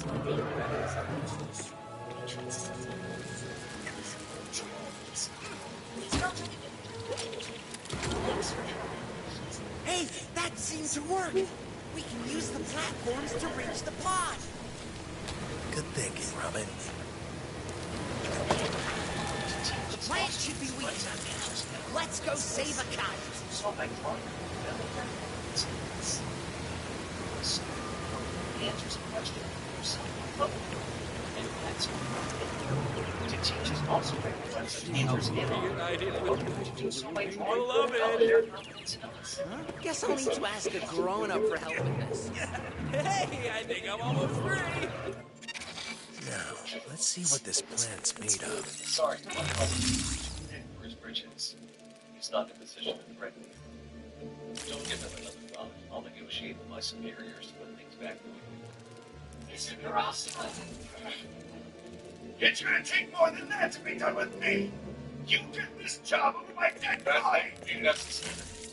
Hey, that seemed to work. We can use the platforms to reach the pod. Good thinking, Robin. The plant should be weak enough. Let's go save a kite. Answers a question and that's to teach us also answers Guess I'll need to ask a grown-up for help with this. Hey, I think I'm almost free. Now, let's see what this plant's made of. Sorry, where's Bridges? He's not in a position to threaten me. Don't give him another thought. I'll negotiate with my superiors to put things back moving. Listen, you're awesome. It's gonna take more than that to be done with me. You did this job over my dead body. That ain't necessary.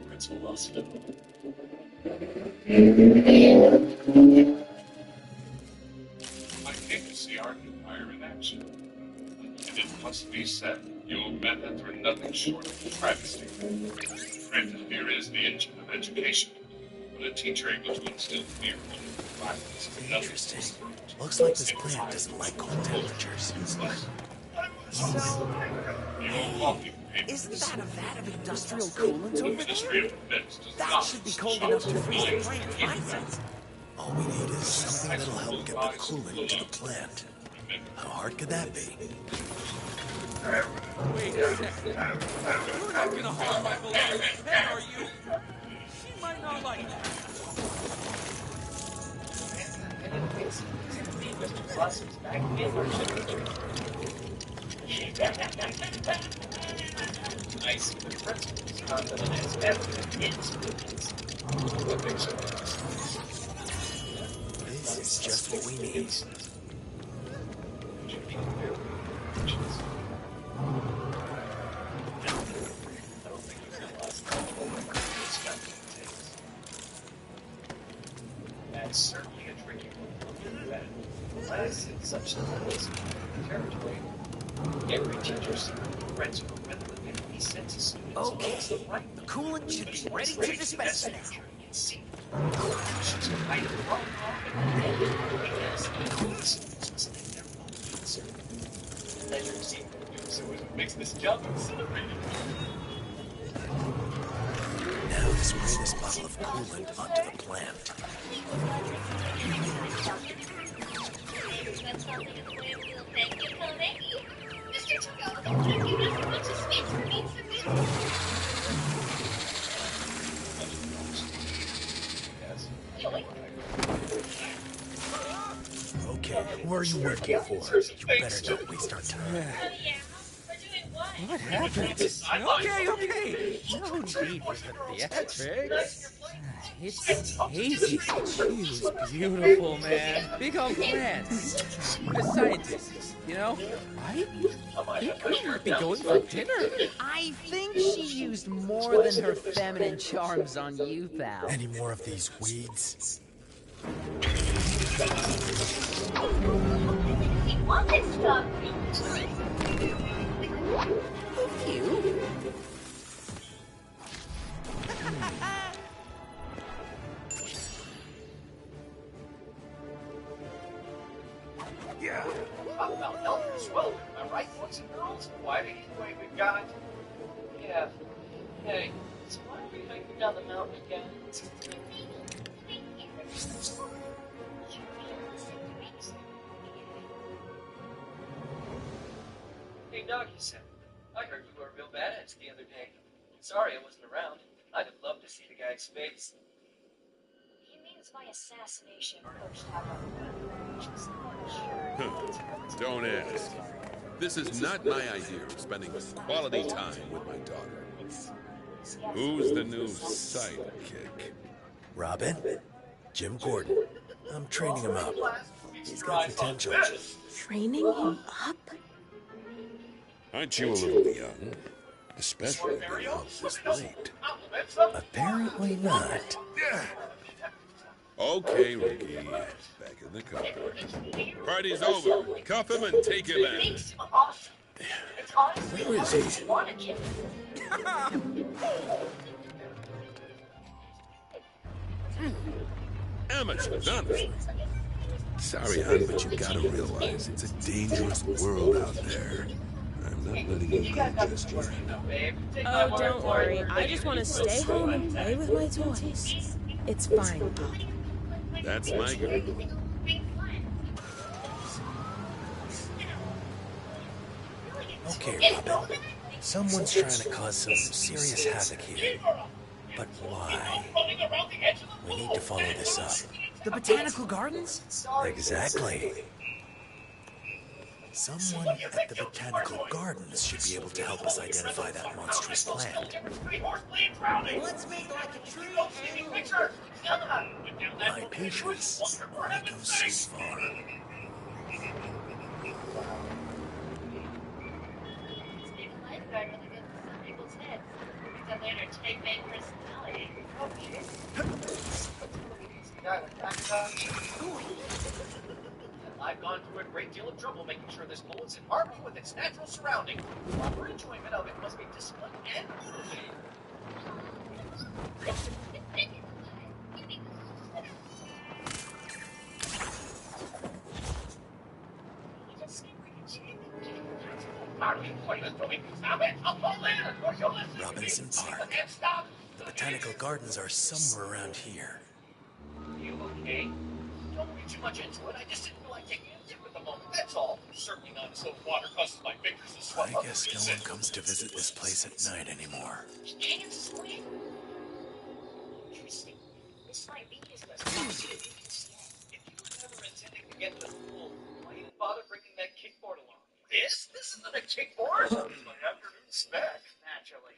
Principal Wilson. I came to see our empire in action. And it must be said, your methods were nothing short of a travesty. Granted, fear is the engine of education, but a teacher able to instill fear in violence is nothing. Interesting. Looks like this plant doesn't like cold temperatures. Isn't that a vat of industrial coolant over there? That should be cold enough to freeze the plant, right? All we need is something that'll help get the coolant to the plant. How hard could that be? Wait a second. You're not gonna harm my beloved pet, are you? She might not like that. Mr. Blossoms back in our I see the principal's confident as evident in students. This is just what we need. That's certainly a tricky one. Class in such levels territory. Every teacher spreads for whether the enemy sends a student. Okay, the coolant should be ready to dispense now. She's right at the wrong pleasure to see so it makes this job exhilarating. Now to spray this bottle of coolant onto the plant. Mr. Chael, you have a bunch of space for me to Okay, who are you working for? You better not waste our time. Oh yeah, we're doing what? What happened? Okay. No need for theatrics. It's easy. She was beautiful, man. Big on plants. The scientists, you know? Right? He could be going for dinner. I think she used more than her feminine charms on you, pal. Any more of these weeds? We want this stuff. You? Yeah. Talk about elders. Well, am I right, boys and girls? Why do you anyway we've got? Yeah. Hey, so why are we hiking down the mountain again? Hey, Doggy-san, I heard you were a real badass the other day. Sorry I wasn't around. I'd have loved to see the guy's face. He means my assassination, Coach Tabo. Just not sure. Don't ask. This is not my idea of spending quality time with my daughter. Who's the new sidekick? Robin? Jim Gordon. I'm training him up. He's got potential. Training him up? Aren't you a little young? Especially being up this late. Apparently not. Okay, Ricky. Back in the car. Party's over. Cuff him and take him in. Where is he? Amateurs, honestly. Sorry, hon, but you gotta realize it's a dangerous world out there. I'm not letting you go just yet. Oh, don't worry. I just want to stay home and play with my toys. It's fine, Pop. That's my girl. Okay, Robin. Someone's trying to cause some serious havoc here. But why? We need to follow this up. The botanical gardens? Exactly. Someone at the botanical gardens should be able to help us identify that monstrous plant. Let's make like a tree My patience only goes so far. I've gone through a great deal of trouble making sure this bullet's in harmony with its natural surrounding. Proper enjoyment of it must be disciplined and motivated. Robinson Park. The botanical gardens are somewhere around here. You okay? Don't read too much into it. I just didn't feel like taking a dip at the moment. That's all. Certainly not as though water causes my fingers to swell I up. guess no one comes to visit this place at night anymore. Interesting. This might be his best option. If you were never intending to get to the pool, why even bother bringing that kickboard along? This isn't a kickboard. It's my afternoon snack. Naturally.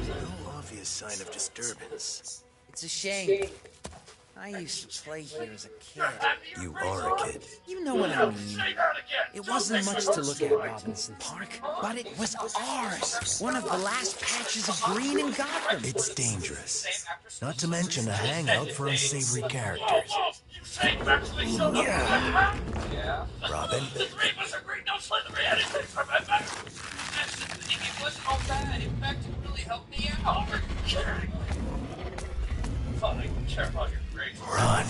No obvious sign of disturbance. It's a shame. I used to play here as a kid. You are a kid. You know what I mean. It wasn't much to look at, Robinson Park, but it was ours. One of the last patches of green in Gotham. It's dangerous. Not to mention a hangout for unsavory characters. Yeah. Robin? It wasn't all bad. In fact, it really helped me out. Fine, care about your grades. Run.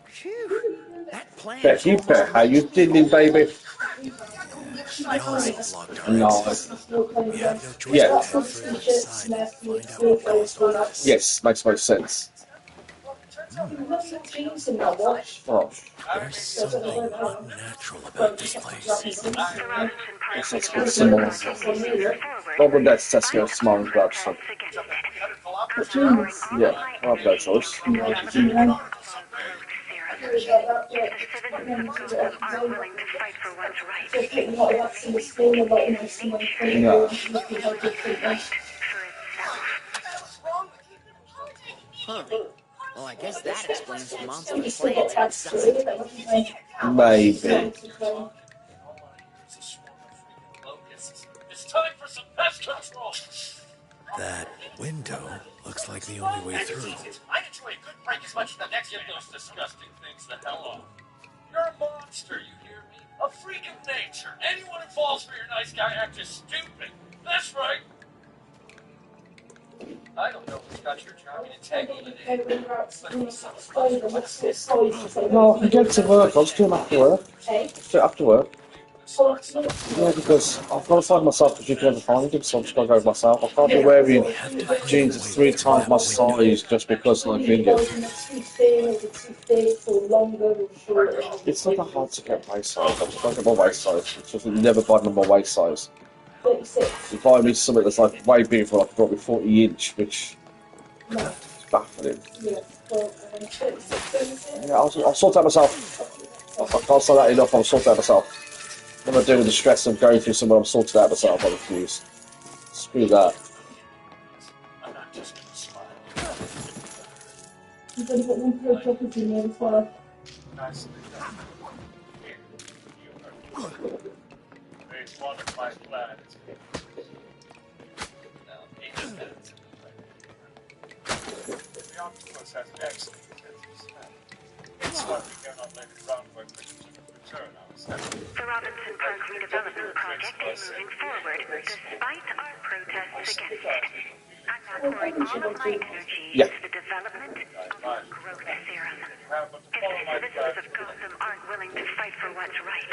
Phew. That plan. Becky, how you doing, baby? No. We have no choice but to head further inside and find out what caused all this. Yes, makes most sense. Oh, There's something unnatural about this place. that's good. Similar. Well, that's good. Small and grab some. Yeah, I'll have that choice. Yeah. Huh. Well, I guess that explains the monster plant outside. Maybe. It's time for some pest control. That window looks like the only way through. I enjoy a good break as much as the next. Get those disgusting things the hell off. You're a monster, you hear me? A freak of nature. Anyone who falls for your nice guy act is stupid. That's right. I don't know who's got your jogging entangled in it. No, I can get to work. I'll just do it after work. Straight after work. Yeah, because I've got to find myself a particular to find him, so I'm just going to go myself. I can't be wearing jeans that's 3 times my size just because I'm injured. It's not that hard to get my size. I'm just going to get my waist size. It's just never button my waist size. You buy me something that's like way bigger for like probably 40 inch, which baffling. Yeah, I'll sort out myself. I can't say that enough. I'll sort out myself. I'm not doing the stress of going through someone. I'm sorted out myself. I refuse. Screw that. I'm not just gonna smile. You've only got one pair of joggers in there as well. Nicely done. Here, you are. Phase one of my plan is Now, he just had it. the octopus has excellent sense of smell. It's why we cannot lay the groundwork for continued return on step. The Robinson Park redevelopment project is moving forward despite our protests against it. I'm now pouring all of my energy into the development of the growth serum. If the citizens of Gotham aren't willing to fight for what's right,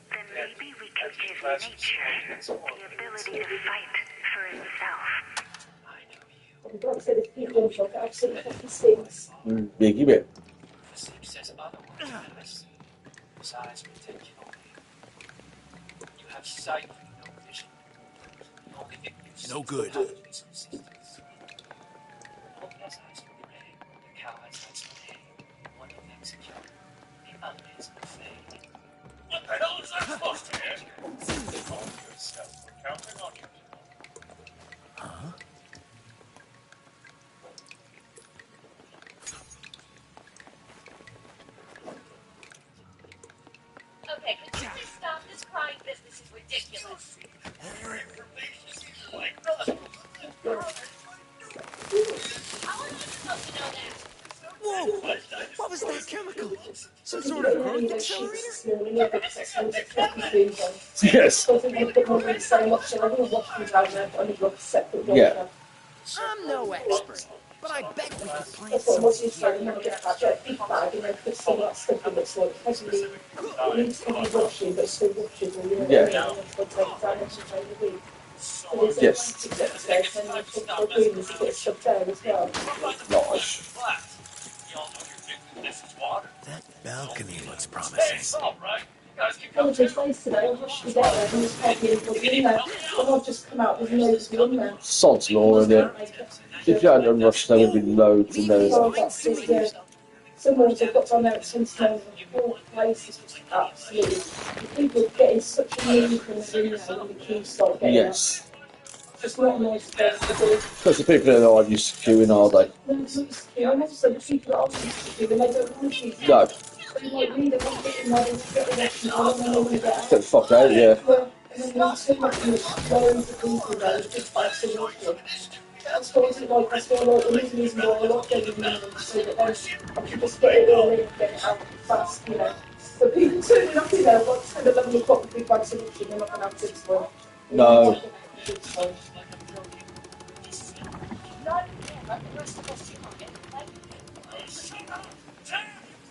then maybe we can give nature the ability to fight for itself. Like I said, if people in shock, it absolutely fucking stinks. Biggie bit. Physics says otherwise. Besides, particularly, you have sight, no vision. The only thing you see No good. is subsistence. One has eyes for prey, the cow has eyes for hay. One of them secure, the other is buffet. What the hell is that supposed to be? Calm yourself. We're counting on you. Huh? Okay, could you please stop? This crying business is ridiculous. Your information is like nothing. How are you supposed to know that? Whoa! What was that chemical? Some sort of growth accelerator? Yes. Yeah. I'm no expert, but I bet we could plant something here. Yeah. Yes. Nice. That balcony looks promising. It's all right. You guys can I come was just nice today. I rushed to get there and just had me in there. And I've just come out with loads of in there. Sod's law, isn't it? If you hadn't rushed, there would be loads and loads. Oh, that's just, yeah. Sometimes I've got down there at some time, the whole place is just absolutely. People are getting such a need from the in there when the queues start getting Yes. Just not a nice place to do. Because the people that are used to queuing, are they? No, it's not just queuing. I never said the people that are used to queuing, they don't want to. No. They like me, they want to get in there to get the rest and all, and then they want to get out. Get the fuck out, yeah. Well, and then when so much loads of people there, it's just like so much. That's why I like the reason why I like getting in so that then I can just get it all in and get it out fast, you know. But people turning up in there, like 10, 11 o'clock with big bags of lunch, they're not going to have good time. No.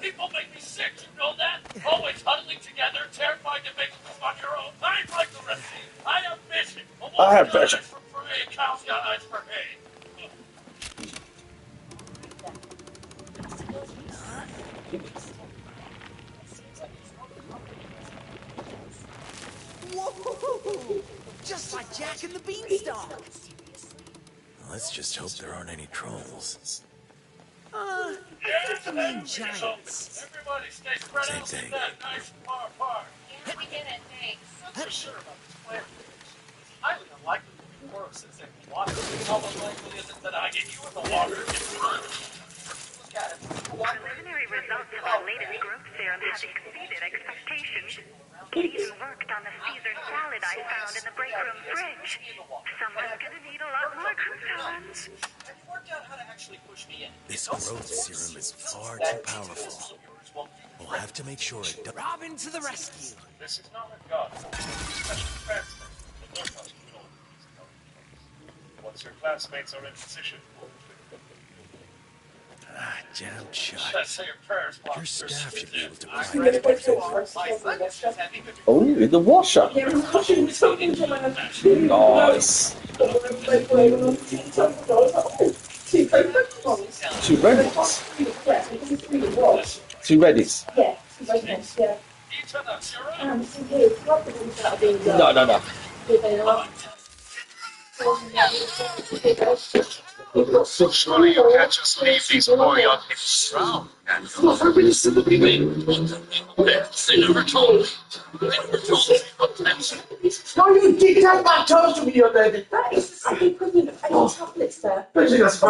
People make me sick, you know that? Always huddling together, terrified to make moves on your own. I ain't like the rest of you. I have vision. I have vision. For free. Cows got eyes for hay. Whoa! Just like Jack and the Beanstalk. Let's just hope there aren't any trolls. I think you mean giants. Everybody stay spread Same out thing. like that, nice and far apart. Yeah, we get it, thanks. I'm not sure about this plan. It's highly unlikely to be since they can water. How unlikely is it that I get you in the water? Look at it. Preliminary results of our latest growth serum have exceeded expectations. It even worked on the Caesar salad I found in the break room fridge. Someone's gonna need a lot more croutons. Have you worked out how to actually push me in? This growth serum is far too powerful. We'll have to make sure it does. Robin to the rescue. This is not a gun. It's a special translator. The learn how to control these intelligence. Once your classmates are in position, Jammed let's shut. say your prayers. Your staff should be able to I'm provide going to go to the Oh, in the washer. Yeah, we're watching something from a Nice. Two Reddits. Two Reddits. Yeah, yeah. Each of us, you're right. Some kids love the things that are being done. No. They are. Surely you can't just leave these poor young people drown, can you? They never told me. They never told me what that's. No, you did have that toast to me the other day. That is the same equivalent of 8 tablets there. I think that's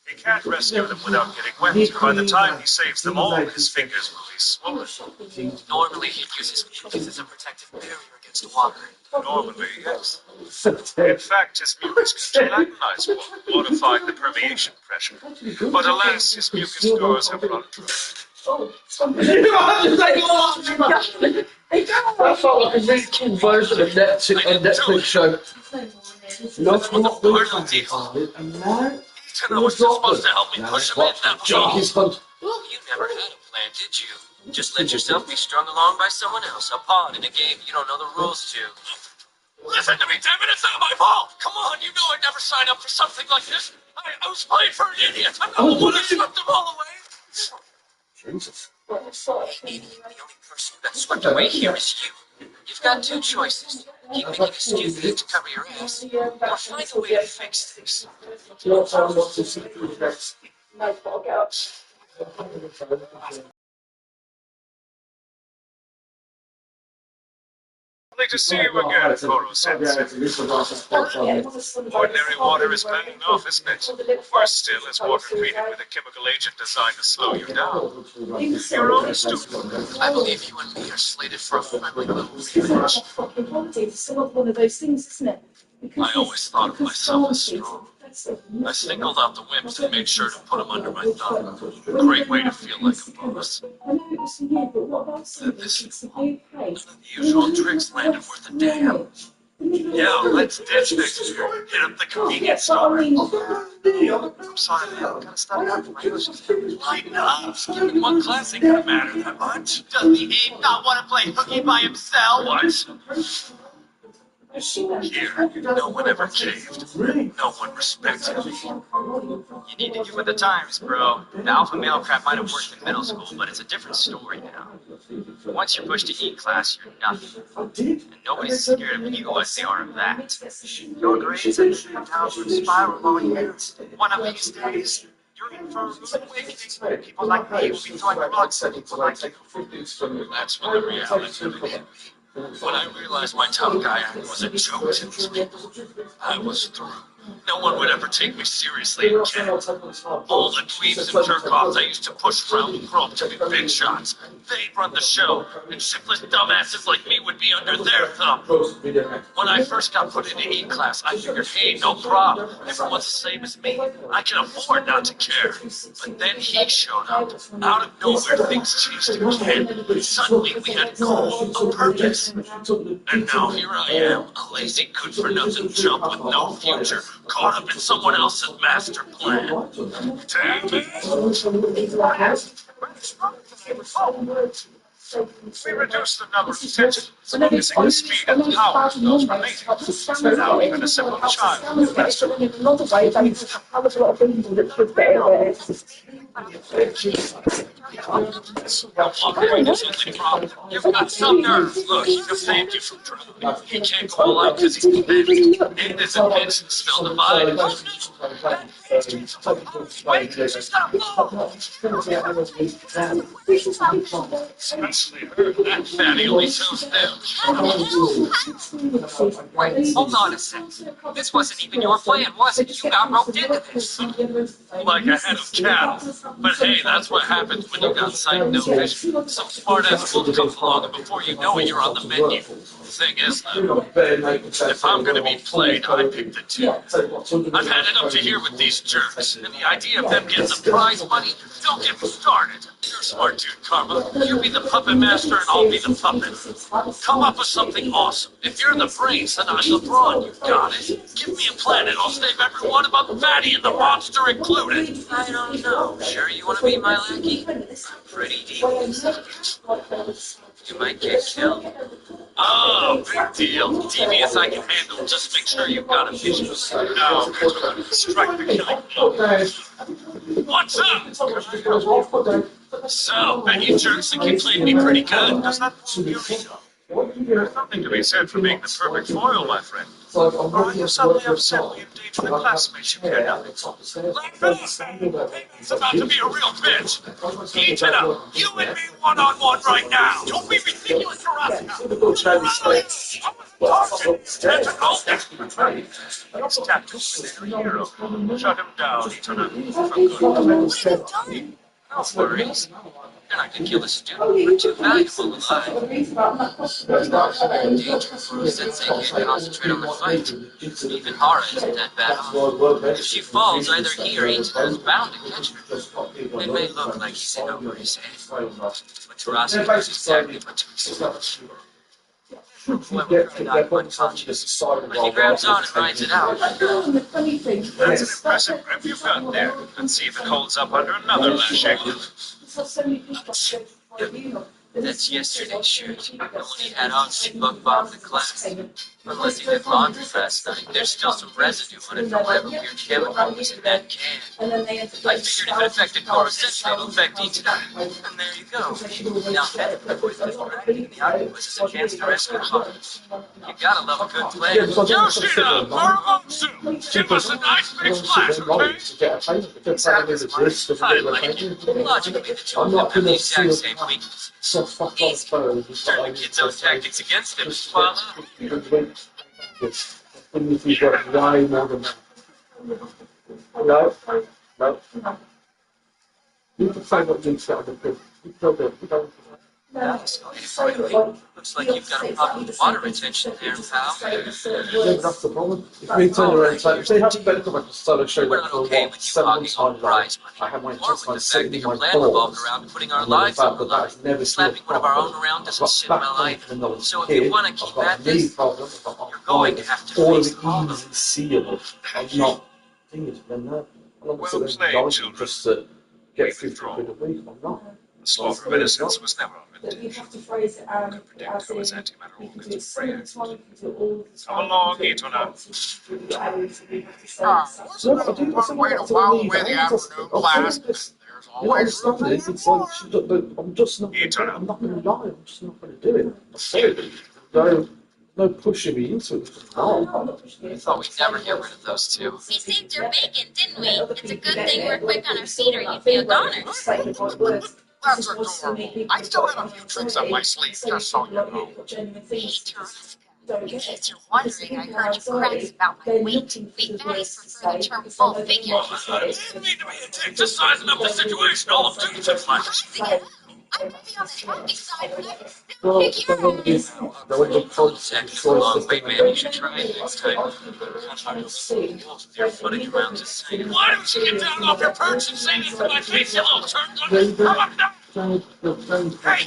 He can't rescue them without getting wet. By the time he saves them all, his fingers will be swollen. Normally he'd use his mucus as a protective barrier against water. Normally, yes. In fact, his mucus can gelatinize water, modifying the permeation pressure. But alas, his mucus stores have run dry. That felt like a really cool version of Netflix show. That's what the portal deal. Ethan was just supposed to help me push him in. Now, you never had a plan, did you? Just let yourself be strung along by someone else. A pawn in a game you don't know the rules to. Listen to me, damn it, it's not my fault! Come on, you know I'd never sign up for something like this. I was playing for an idiot. I'm not the one who swept them all away. Jesus. Maybe the only person that swept away here is you. You've got two choices. Keep making excuses to cover your ass, or find a way to fix this. Lovely to see you again, Koro-sensei. Ordinary water is bad enough, isn't it? Worse still is water treated with a chemical agent designed to slow you down. You're only stupid. I believe you and me are slated for a friendly little rematch. It's one of those things, isn't it? I always thought of myself as strong. I singled out the wimps and made sure to put them under my thumb. A great way to feel like a boss. This, none of the usual tricks landed worth a damn. Yeah, let's ditch next year. Hit up the convenience store. I'm sorry, man. I gotta study hard for my English exam. Lighten up. Skipping one class ain't gonna matter that much. Does the ape not want to play hooky by himself? What? Here, no one ever caved. No one respected me. You need to get with the times, bro. The alpha male crap might have worked in middle school, but it's a different story now. Once you're pushed to E class, you're nothing. And nobody's scared of you as they are of that. Your grades are the downward spiral all year. One of these days, you're in for a rude awakening. People like me will be throwing rocks at people like you. That's when the reality hit me. When I realized my tough guy act was a joke to these people, I was through. No one would ever take me seriously again. All the dweebs and jerk-offs I used to push around grew up to be big shots. They'd run the show, and shiftless dumbasses like me would be under their thumb. When I first got put into E class, I figured, hey, no problem. Everyone's the same as me. I can afford not to care. But then he showed up. Out of nowhere, things changed again. Suddenly, we had goals, a purpose. And now here I am, a lazy, good-for-nothing chump with no future, caught up in someone else's master plan. Damn it! We reduced the number of tensions, focusing the speed and power of those related. Now even a simple child can master them. Another way, I have a lot of people that could get away. You've got some nerve. Look, he just saved you from trouble. He can't go all out because he's convinced. And his intentions still divide. Wait, stop! Especially her, that Fatty only chose them. Hold on a sec. This wasn't even your plan, was it? You got roped into this. Like a head of cattle. But hey, that's what happens when you got sight no vision. Some smart-ass wolf comes along and before you know it, you're on the menu. Thing is, though, if I'm gonna be played, I pick the two. I've had it up to here with these jerks, and the idea of them getting the prize money, don't get me started. You're a smart dude, Karma. You be the puppet master and I'll be the puppet. Come up with something awesome. If you're the brains, then I'm LeBron, you got it. Give me a plan and I'll save everyone about Fatty and the monster included. I don't know. Sure you want to be my lackey? Pretty devious. You might get killed. Oh, big deal. Devious I can handle. Just make sure you've got a vision. Now, strike the killing blow. What's up? So, bet you jerks think you played me pretty good. Does that prove you? There's nothing to be said for being the perfect foil, my friend. Or are you suddenly upset when you date with a classmate you care nothing for? Laugh it up! It's about to be a real bitch! Eat it up! You and me one-on-one right now! Don't be ridiculous, He's tattooed with a hero. Shut him down, Ethan. No worries. They're not gonna kill the student. We're too valuable alive. Danger for us that they can't concentrate on the fight. Even Hara isn't that bad off. If she falls, either he or Ethan is bound to catch her. It may look like he's in over his head, but Tarasi knows exactly what to expect. Whoever died unconscious, but he grabs on and rides it out. That's an impressive grip you've got there. Let's see if it holds up under another lashing. That's yesterday's shirt. The one he had on when he bug bombed the class. Unless he did laundry last night, there's still some residue on it from whatever weird chemical was in that can. I figured if it affected Coruscant, it'll affect each time. And there you go. Now Heather with the octopus is a chance to rescue Hara. You gotta love a good plan. Yoshida, Maramonsu, give us a nice big splash, okay? I like it. Logically, the two of them have the exact same weaknesses. Easy. Turn the kid's own tactics against him. Voila. No. You can say what you said. Nice. Looks like you've got a problem with water retention there, pal. Yeah, that's the problem. If we turn around and say, see, haven't been to my solo show We're that not for okay what, with you 7 hogging all times prize money, I have my or with chest the line fact sitting that in your my plan revolved balls. around putting our And the lives fact on the that that line. is never Slapping one of our own around doesn't sit well either. So if you want to keep at this, you're going to have to face all of them. Seeable. I'm not thinking I'm not Well played, children. just to get through to a week. I'm not. The slaughter of innocents was never our But you have to intention. phrase it Could predict as how his in, antimatter you can do it organs some would of the react. time, you can do it all the time. Come along, you can do it Etona. once through the hours, and you have to say What's No, I do one way to while away the afternoon class? There's always room for it's like I'm just not. Etona. I'm not going to lie. I'm just not going to do it. I'm sorry. No pushing me into it. I thought we'd never get rid of those two. We saved your bacon, didn't we? It's a good thing we're quick on our feet or you'd be a goner. That's adorable. I still have a few tricks up my sleeve, just so you know. Hey, Tarasi. In case you're wondering, I heard you cracks about my weight. We fatties prefer the term full figure. I didn't mean to be a dick, just sizing up the situation. All I'm doing is like. I would be on the happy side of that. Tactics a long way, man. You should try it next time. With your footage around just saying. Why don't you get down off your perch and say this to my face, you little turd? How about now? Hey,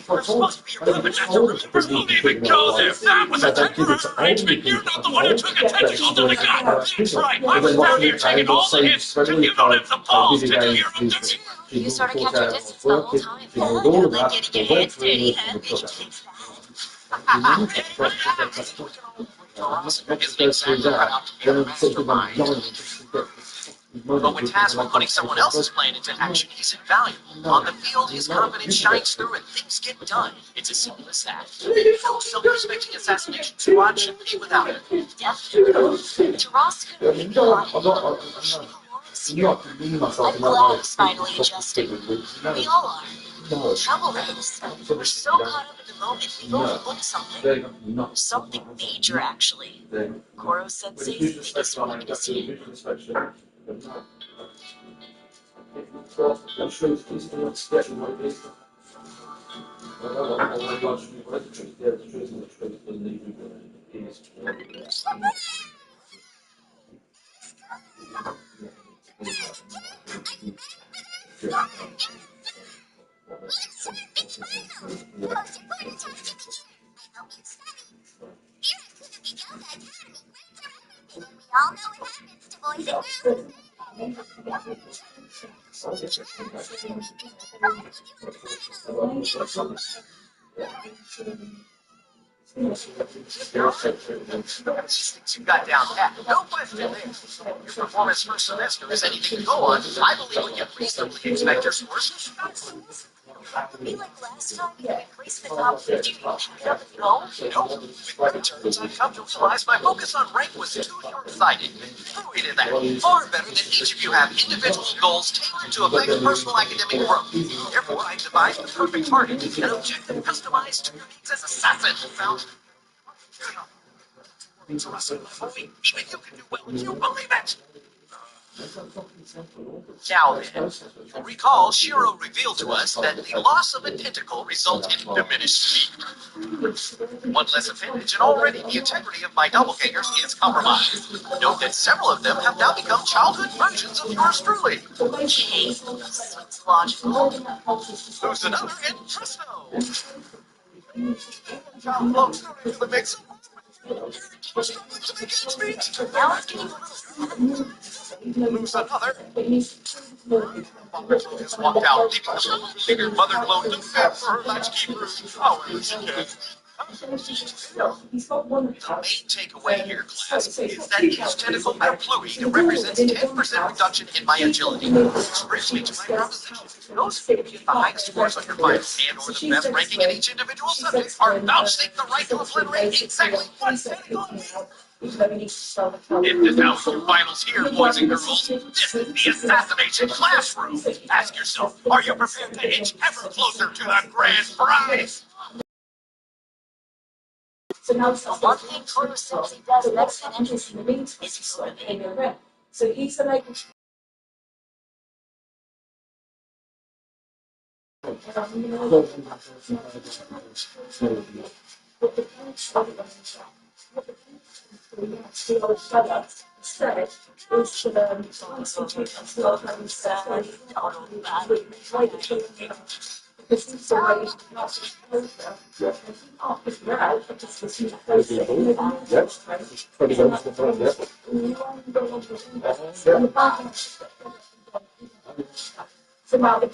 we're supposed to be your puppet master. Remember, don't even go there. That was a temporary arrangement. You're not the one who took a tentacle to the gut. That's right. I was down here taking all the hits, and you don't have the balls to do your own dirty. You sort of kept your distance the whole time. Like getting your hands dirty, huh? But when tasked with putting someone else's plan into action, he's invaluable. On the field, his confidence shines through and things get done. It's as simple as that. No self-respecting assassination squad should be without it. Tarasi couldn't be lying. I'm glad it's finally adjusting. We all are. The trouble is, we're so caught up in the moment, we've overlooked something. Something major, actually. Koro-sensei's biggest weakness here. all know what happens to boys and girls. Things you got down pat. No question there. Your performance first semester is anything to go on. I believe we can reasonably expect your scores. Be like last time, placement top 50, pick it up and go? No, with my returns, I've come to realize my focus on rank was too short-sighted. Through it in that, far better than each of you have individual goals tailored to affect personal academic growth. Therefore, I've devised the perfect target, an objective customized to your needs as assassin. Found to us, even you can do well if you believe it. Now then, you'll recall Shiro revealed to us that the loss of a tentacle results in diminished speed. One less appendage, and already the integrity of my doppelgangers is compromised. Note that several of them have now become childhood versions of yours truly. Okay, seems logical. Lose another and presto! Child floats into the mix. Now it's getting a little... Lose another. Mother has walked out, leaving the figured mother clone to fend for her latchkey brood however she can. The main takeaway here, class, is that each tentacle completely represents 10% reduction in my agility. Which brings me to my proposition. Those who get the highest scores on your final and or the best ranking in each individual subject are vouchsafed the right to obliterate exactly one tentacle. If this out your finals here, boys and girls, this is the assassination classroom. Ask yourself, are you prepared to inch ever closer to the grand prize? So now One thing Toro says he does next and enters in the ring is sort of in the ring. So he's able to So now the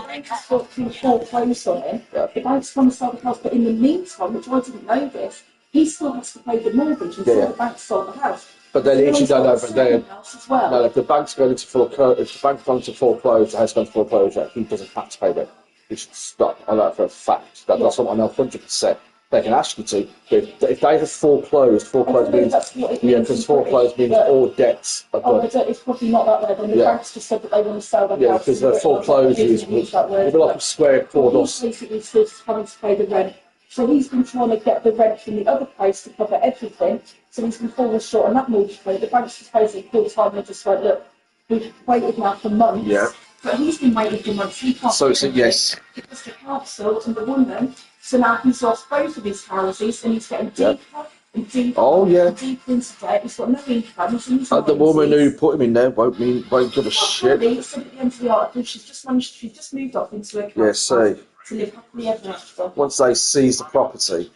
bank's got to foreclose on him. The bank's going to sell the house, but in the meantime, which I didn't know this, he still has to pay the mortgage until the bank sold the house. But then if you don't know, but then well. no, if the bank's going to foreclose, if the bank's going to foreclose, the house going to foreclosure, he doesn't have to pay them. He should stop. I know that for a fact. That's what I know 100%. They can ask you to. If they have foreclosed means because foreclosed means all debts are done. It's probably not that way. Then the bank's just said that they want to sell the house. Yeah, because the foreclosure is like a square cord. He's basically still having to pay the rent. So he's been trying to get the rent from the other place to cover everything. So he's been falling short on that mortgage payment. The bank's just basically called time and just like, look, we've waited now for months. Yeah. But he's been waiting for months. He can't. So it's a yes. Because the council and the woman. So now he's lost both of his houses and he's getting deeper and deeper. Oh yeah. Deeper into debt. He's got no income. The woman who put him in there won't give a shit. It said at the end of the article, she's just moved off into a council to live happily ever after. Once they seize the property,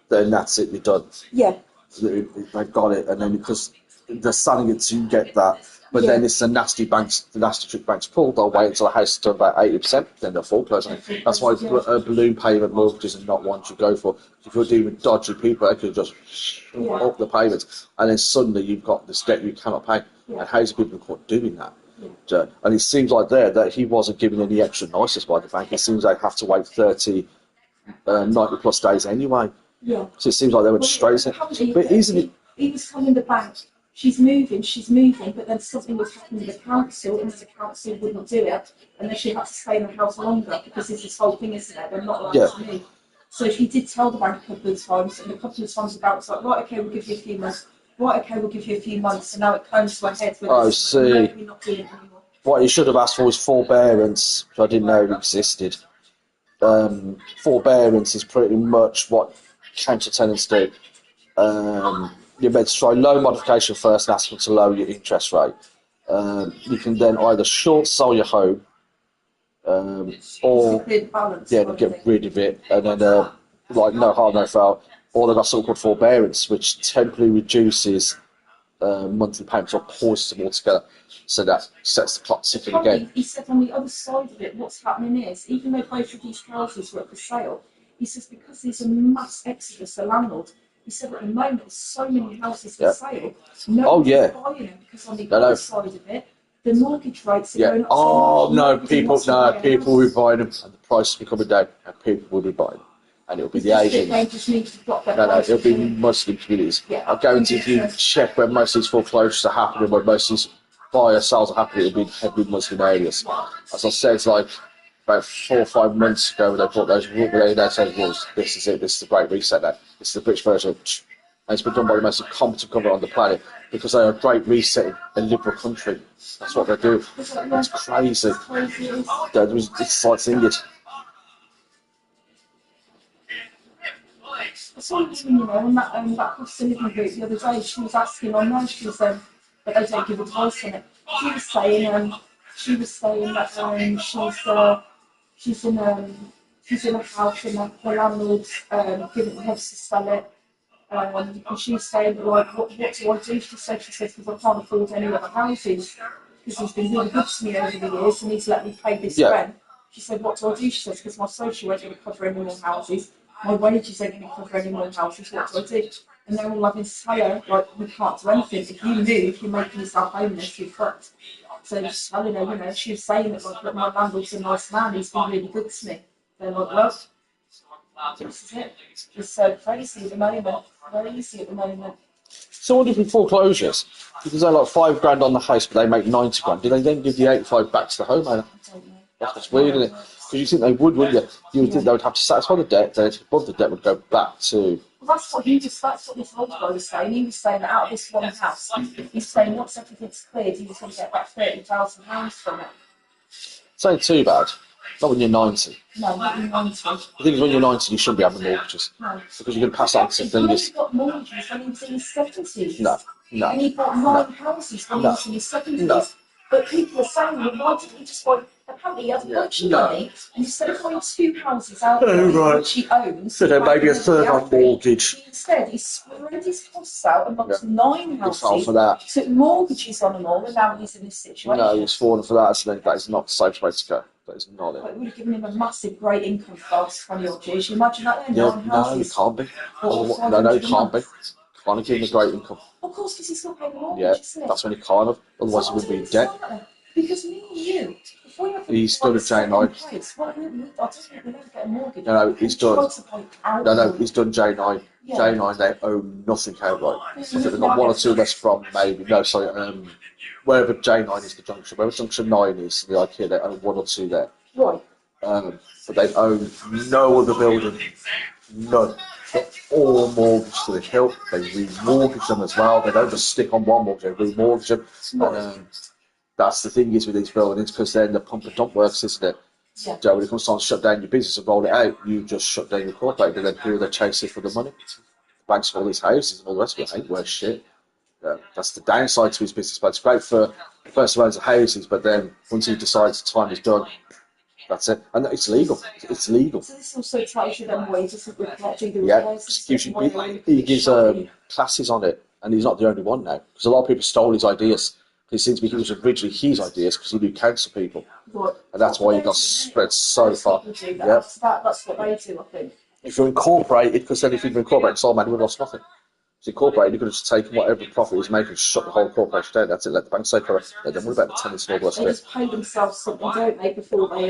then that's it. You're done. Yeah. They've got it, and then because they're selling it to get that. But then it's the nasty trick banks pulled. They'll wait until the house is done about 80%, then they'll foreclose on it. That's why balloon payment mortgages are not ones you go for. If you're dealing with dodgy people, they could just up the payments, and then suddenly you've got this debt you cannot pay. And how's people caught doing that? And it seems like that he wasn't giving any extra niceness by the bank. It seems they have to wait 90 plus days anyway. Yeah. So it seems like they went straight in. But isn't it? He was telling the bank, she's moving, but then something was happening with the council, and the council wouldn't do it, and then she had to stay in the house longer because there's this whole thing, isn't it? They're not allowed to move. So he did tell the bank a couple of times, and a couple of times the bank was like, right, okay, we'll give you a few months. Right, okay, we'll give you a few months, and now it comes to a head with I see. We're not doing it anymore. What you should have asked for was forbearance, which I didn't know existed. Forbearance is pretty much what council tenants do. You're meant to try low modification first and ask them to lower your interest rate. You can then either short sell your home or get rid of it, and then no harm, no foul. Or they've got something called forbearance, which temporarily reduces monthly payments or pauses them altogether. So that sets the clock ticking again. He said on the other side of it, what's happening is, even though both of these houses were up for sale, He says because there's a mass exodus, the landlord. He said at the moment there's so many houses for sale. Nobody's buying them because on the other side of it, the mortgage rates are going up. Oh no, people will be buying them, and the price will be coming down, and people will be buying them, and it'll be the Asians. They just need to drop their It'll be Muslim communities. I guarantee if you check where most of these foreclosures are happening, where most of these buyer sales are happening, it'll be heavily Muslim areas. As I said, it's like about 4 or 5 months ago when they brought those rules. This is it. This is the Great Reset. Now this is the British version. And it's been done by the most incompetent government on the planet because they are a great resetting a liberal country. That's what they do. It's crazy. It's like seeing it. I saw on that cost of living group the other day. She was asking online. She was but they don't give advice on it. She was saying that she's in a house and the landlord's giving her to sell it. And she's saying, like, what do I do? She says, because I can't afford any other houses, because he's been really good to me over the years and he's let me pay this rent. She said, what do I do? She says, because my social ain't going to cover any more houses, my wages ain't going to cover any more houses, what do I do? And they're all having to tell her, like, we can't do anything. If you move, you're making yourself homeless, you're fucked. So just telling her, she was saying that, like, my landlord's a nice man, he's been really good to me. They're like, well, this is it. It's so crazy at the moment. So what if in foreclosures, because they're like $5 grand on the house, but they make 90 grand, do they then give the 85 back to the homeowner? That's weird, isn't it? Because you think they would, wouldn't you? You would think they would have to satisfy the debt, then above the debt would go back to... Well, that's what this old guy was saying. He was saying that out of this one house, he's saying once everything's cleared, he was going to get about £30,000 from it. It ain't too bad. Not when you're 90. No, not when you're 90. The thing is, when you're 90, you shouldn't be having mortgages. No. Because you can pass on to things. He got mortgages when he was in his 70s. No. And he bought 9 houses when he was in his 70s. But people are saying, well, why didn't he just buy... Apparently he had a bunch of money, and instead of buying 2 houses out which he owns... So then maybe a third on mortgage. Instead, he spread his costs out amongst 9 houses, for that. took mortgages on them all, and now he's in this situation. No, he's fallen for that, so that is not the safe way to go. That is not it. It would have given him a massive, great income for the last 20 odd years. You imagine that then? No, it can't be. No, it can't be. Can't give him a great income. Of course, because he's still paying the mortgage, yeah, that's when he can't have. Otherwise, he would be in debt. Because me and you, if we have he's done a J9. I don't think we'll ever get a mortgage. No, he's done. No, he's done J9. Yeah. J9, they own nothing outright. I think they've got 1 or 2 less from maybe. No, sorry. Wherever J9 is the junction, wherever junction 9 is the IKEA, they own 1 or 2 there. Right. But they own no other building. None. They're all mortgaged to the hilt. They remortgage them as well. They don't just stick on one mortgage, they remortgage them. That's the thing is with these buildings, because then the pump and dump works, isn't it? Yeah. So when it comes time to shut down your business and roll it out, you just shut down your corporate, and then who are they chasing for the money? The banks for all these houses and all the rest of it ain't worth shit. That's the downside to his business, but it's great for the first rounds of houses, but then once he decides the time is done, that's it. And it's legal. It's legal. So this also tells you then why he doesn't report to the he gives classes on it, and he's not the only one now, because a lot of people stole his ideas. It seems to be he was originally his ideas because he knew council people, and that's why he got spread so far. Yeah, that's what they do, I think. If you're incorporated, because then if you're incorporated, Soul Man would have lost nothing. If you're incorporated, you could have just taken whatever profit he was making and shut the whole corporation down. That's it. Let the bank say correct. Then what about the tenants and all the rest of it? They just pay themselves something, don't they, before they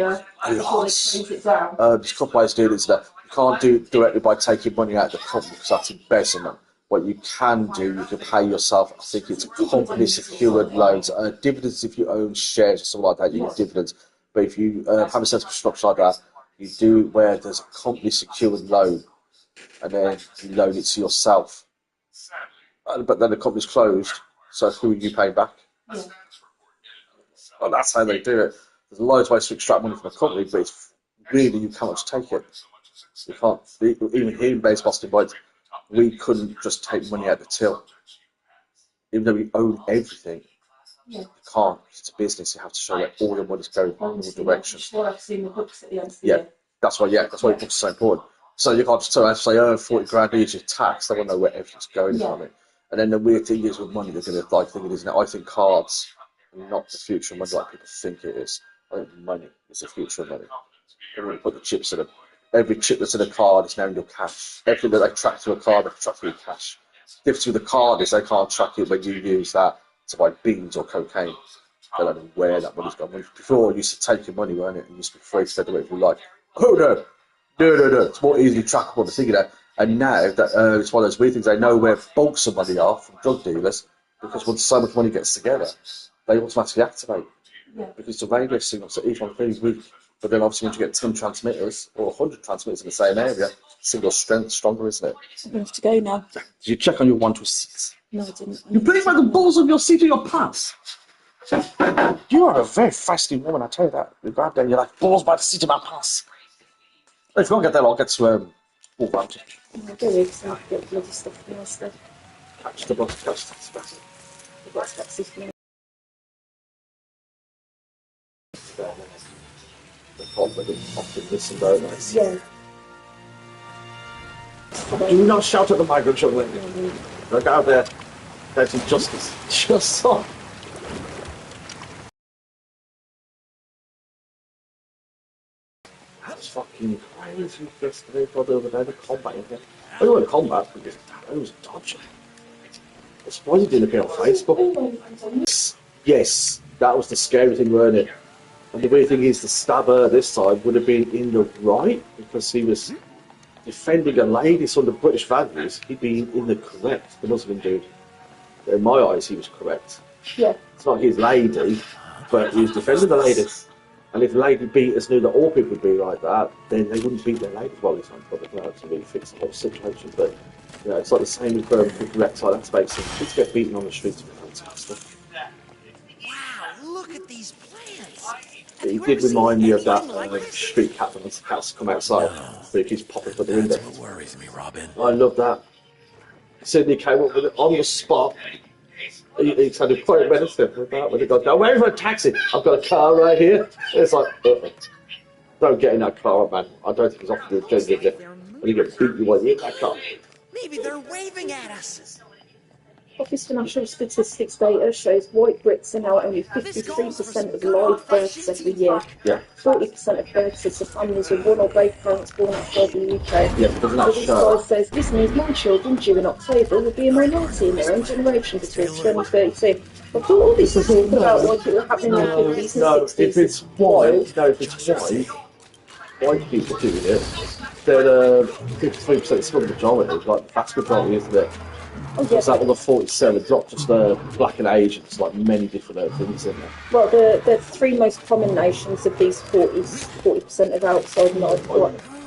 close it down? There's a couple of ways to do this. That you can't do it directly by taking money out of the company because that's embezzlement. What you can do, you can pay yourself, I think it's company secured loans, dividends if you own shares or something like that, you get dividends. But if you have a sensible structure like that, you do it where there's a company secured loan, and then you loan it to yourself. But then the company's closed, so who are you paying back? Yeah. Well, that's how they do it. There's loads of ways to extract money from a company, but it's really, you cannot just take it. You can't, even here in Base Boston Bites, we couldn't just take money out of the till. Even though we own everything, you can't. It's a business, you have to show that all your money's going in all directions. Yeah, that's why the books are so important. So you can't just turn around and say, 40 grand, here's your tax. They won't know where everything's going from it. And then the weird thing is with money, they're going to think it is now. I think cards are not the future of money like people think it is. I think money is the future of money. They're going to put the chips in them. every chip that's in a card is now in your cash. Everything that they track to a card, they track to your cash. The difference with the card is they can't track it when you use that to buy beans or cocaine. They don't know where that money's gone. Before, you used to take your money, weren't it? And you used to be free to do whatever you like. Oh, no. No. It's more easily trackable to figure that. And now, that it's one of those weird things. They know where bulks of money are from drug dealers, because once so much money gets together, they automatically activate. Yeah. Because it's a radio signal, so each one's very weak. But then obviously once you get 10 transmitters, or 100 transmitters in the same area, signal's strength stronger, isn't it? I'm going to have to go now. Did you check on your 1 to 6? No, I didn't. You played by the balls of your seat or your pants? You are a very feisty woman, I tell you that. You go out there and you're like, balls by the seat of my pants. If you don't get that, I'll get to Wolverhampton. I'll go here because I have to get bloody stuff from my stuff. Catch the bus, catch the taxi. I've got a taxi for me. The conflict often listen, don't they? Yeah. Do not shout at the migrant children. Look out there. That's injustice. Just so. That's fucking crazy yesterday for the other day, the combat in here. I don't want combat because it was dodgy. I'm surprised he didn't appear on Facebook. Yes, that was the scary thing, weren't it? And the weird thing is, the stabber this time would have been in the right because he was defending a lady. So under British values, he'd be in the correct, the Muslim dude. In my eyes, he was correct. Yeah. It's not his lady, but he was defending the lady. And if the lady beaters knew that all people would be like that, then they wouldn't beat their ladies. Well, it's not probably going to really fix the whole situation, but you know, it's like the same with the correct side. That's basically kids get beaten on the streets would be fantastic. Wow, look at these plants. He did remind me of that street cat when the cats come outside, but it keeps popping through the window. That's what worries me, Robin. I love that. Sydney came up with it on the spot. He sounded quite reticent with that when he got down. Where's my taxi? I've got a car right here. It's like, don't get in that car, man. I don't think he's offered you a genuine lift. And you get beat you while you're in that car. Maybe they're waving at us. Office for National Statistics data shows white Brits are now only 53% of live births every year. Yeah. 40% of births are families with one or both parents born outside the UK. Yeah, doesn't that This show? slide says this means my children due in October will be a minority in their own generation between 2032. I thought all this was talking about like it was happening in the 50s and No, 60s. if it's white, white people doing it, then 53% is still the majority, like the vast majority, isn't it? Oh, yeah. Because that was a 47, it's not just black and Asian, it's like many different things in there. Well, the three most common nations of these 40% of outside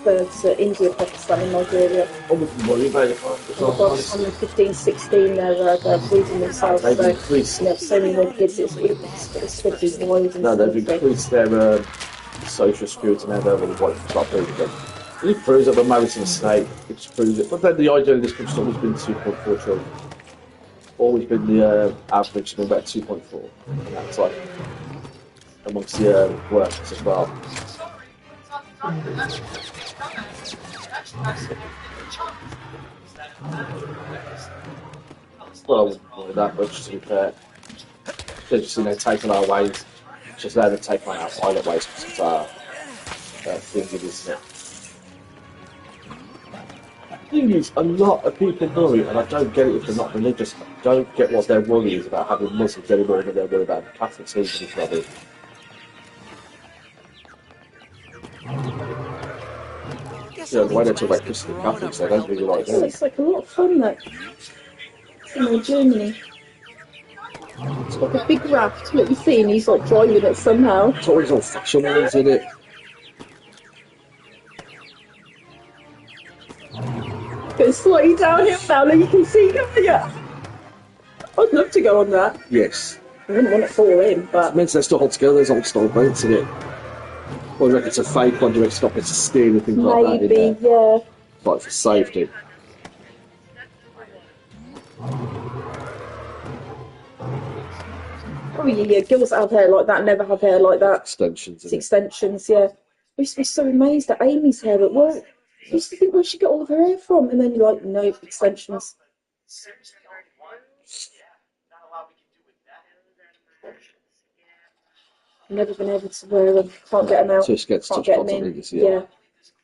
births are India, Pakistan and Nigeria. I wouldn't worry about it. On the 15, 16, they're losing themselves. They've increased. They have so many more kids, it's going to be wide. No, they've increased their social security now, they're really white for start doing it. It proves that we're married to a snake, it just proves it. But then the idea of this country's always been 2.4 trillion. Always been the average, been about 2.4. And that's like amongst the workers as well. Well, I wouldn't worry that much, to be fair. They're just, taking our ways. Just now they're taking our pilot ways because it's our thing, isn't it? The thing is, a lot of people worry, and I don't get it if they're not religious, I don't get what their worry is about having Muslims anymore than they're worried about Catholics, even if they're you know, the way they talk about Christian and Catholics, they don't really like them. It's like a lot of fun, that. In Germany. It's like a big raft, what you see, and he's like driving it somehow. It's always old fashion ones, isn't it? Go slightly downhill now, and you can see, can't you? I'd love to go on that. Yes. I wouldn't want to fall in, but... It means they're still hold together, there's old style boats in it. Or do you reckon it's a fake one, do you reckon it's got bits of steel and things like that in there? Maybe, yeah. Like for safety. Oh yeah, girls that have hair like that never have hair like that. Extensions, It's extensions, yeah. I used to be so amazed at Amy's hair at work. I used to think, where'd she get all of her hair from? And then you're like, no, extensions. Never been able to wear them. Can't get them out. So it gets Can't touched get on them in. something, yeah.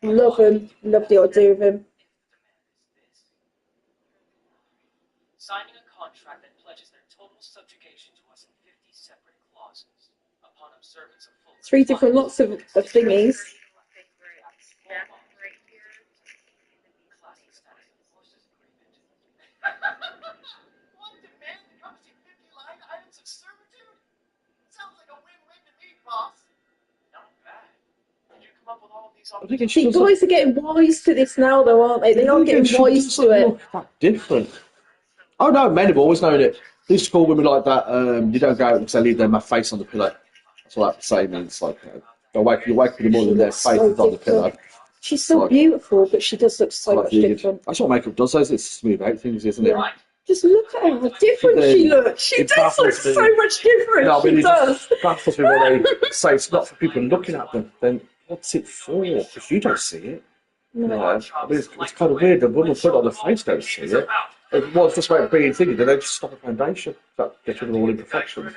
Love him. Love the idea of him. Signing a contract that pledges their total subjugation to us in 50 separate clauses upon observance of full 3 different lots of thingies. One demand comes in 50 line items of servitude? Sounds like a win-win to me, boss. Not bad. Did you come up with all of these See, guys are getting wise to this now, though, aren't they? They are getting wise to it. That different. Oh no, men have always known it. They used to call women like that. You don't go out because they leave their face on the pillow. That's what that say means. Like, you wake up in the morning, their face is on the pillow. She's so beautiful, but she does look so much different. That's what makeup does, is it? Smooth out things, isn't it? Right. Just look at how different she looks. She does look so much different. No, she does. That baffles me when they say it's not for people looking at them. Then what's it for? If you don't see it. No. I mean, it's kind of weird. The woman put on the face don't see it. If it was just about being thinking, then they just stop the foundation. That gets rid of all imperfections.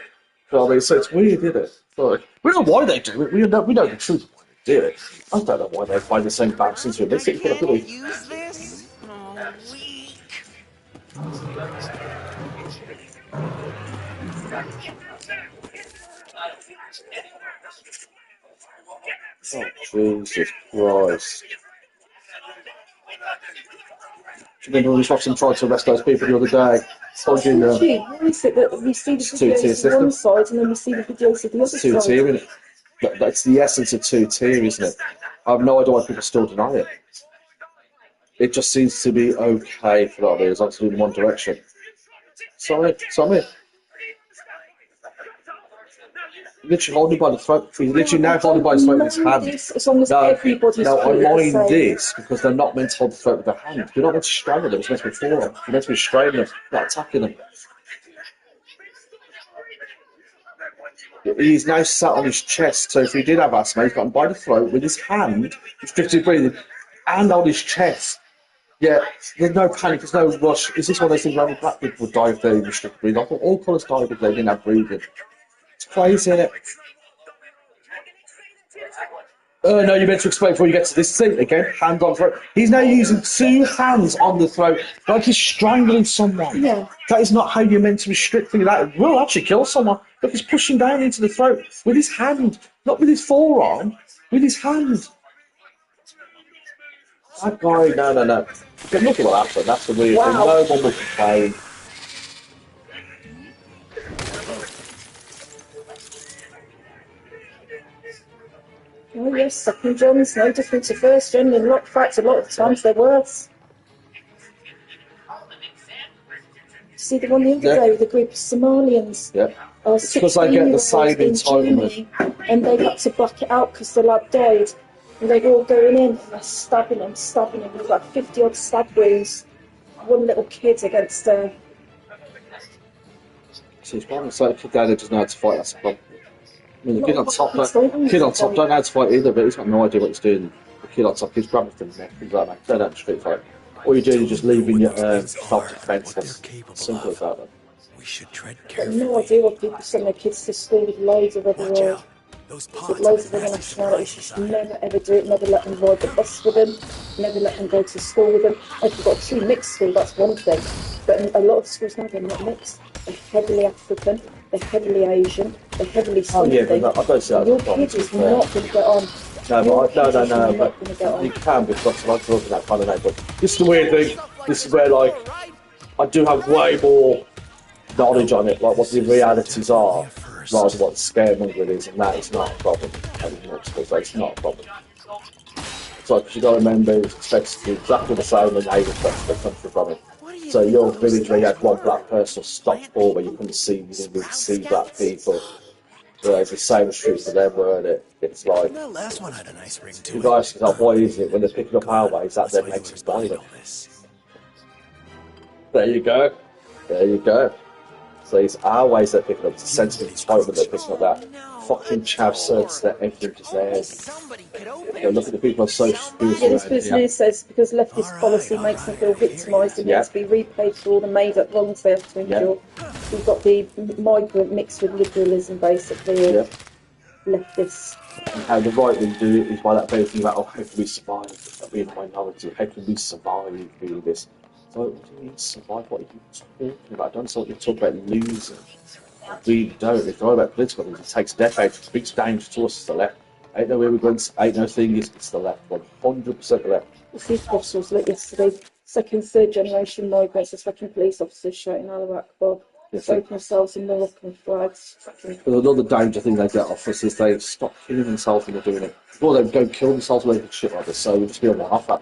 So, I mean, so it's weird, isn't it? So, we know why they do it. We know the truth of why they do it. I don't know why they find the same balance into it. Can't use this? Oh, weak. Oh, Jesus Christ. Do you remember when we watched them try to arrest those people the other day? Dodging them. Why is it that we see the videos of one side and then we see the videos of the other side? Two-tier, isn't it? That's the essence of two-tier, isn't it? I have no idea why people still deny it. It just seems to be okay for that, as long as it's in one direction. Sorry. Literally holding by the throat. He's literally now holding by his throat with his hand. As long as everybody's I mind this because they're not meant to hold the throat with their hand. You're not meant to strangle them. It's meant to be forearm. You're meant to be straining them, not attacking them. He's now sat on his chest, so if he did have asthma, he's got him by the throat with his hand, restricted breathing, and on his chest. Yeah, there's no panic, there's no rush. Is this one of those things where black people die if they restrict breathing? I thought all colours died if they didn't have breathing. It's crazy, isn't it? Oh no, you're meant to explain before you get to this thing again. Hand on throat. He's now using 2 hands on the throat, like he's strangling someone. Yeah. That is not how you're meant to restrict things. That will actually kill someone. Look, he's pushing down into the throat with his hand, not with his forearm, with his hand. That guy, no. But look at what happened. That's the weird thing. No one will complain. Oh yes, second gens, no different to first gen. In fact, a lot of times they're worse. See the one the other day with a group of Somalians? Yeah. Because they get the same entitlement. And they had to black it out because the lad died. And they were all going in and they're stabbing him with like 50 odd stab wounds. One little kid against See, it's one of the kid down there doesn't know how to fight, that's the problem. I mean, the kid on top don't know how to fight either, but he's got no idea what he's doing. The kid on top, he's grabbing the neck, things like that. They don't street fight. All you're doing is just leaving your self-defense. Simple as that. We should tread I've carefully. no idea what people send their kids to school with loads of other with loads of other nationalities. You should never ever do it, never let them ride the bus with them, never let them go to school with them. If you've got a true mixed school, that's one thing. But in a lot of schools now, they're not mixed. They're heavily African, they're heavily Asian, they're heavily something. Oh yeah, but I don't see that. Your kid is not going to get on. No, but you can because I grew up in that kind of neighbourhood. This is the weird thing. This is where, like, I do have way more knowledge on it, like what the realities are, rather than what the scaremongering is, and that is not a problem. It's not a problem. So, because you've got to remember, it's expected to be exactly the same as how you expect the country from it. So, your village where you had one black person stopped all where you couldn't see black people. It's the same as true for them, weren't it? It's like, That last one had a nice ring to you it. guys can tell, why is it when they're picking up our ways that then makes us violent? There you go. So it's our ways they're picking up, it's a sense of entitlement they're picking up that. Fucking chav certs that everything is theirs. Look at the people on social media. Yeah, this person here says because leftist policy makes them feel victimised and needs to be repaid for all the made-up wrongs they have to endure. We've got the migrant mixed with liberalism, basically. leftist. How the right wing do it is by that very thing about, oh, how can we survive being a minority? How can we survive being this? So, what do you mean survive? What are you talking about? I don't know what you're talking about losing. We don't. If you're all about political things, it takes decades. It's big danger to us, it's the left. Ain't no immigrants, ain't no thing, it's the left. 100% the left. The police officers like yesterday, second, third generation migrants, the fucking police officers shouting Allah Akbar, soaking themselves in Moroccan flags. But another danger thing they get off us is they stop killing themselves when they're doing it. Before they go kill themselves when they do shit like this, so we just be on one offer.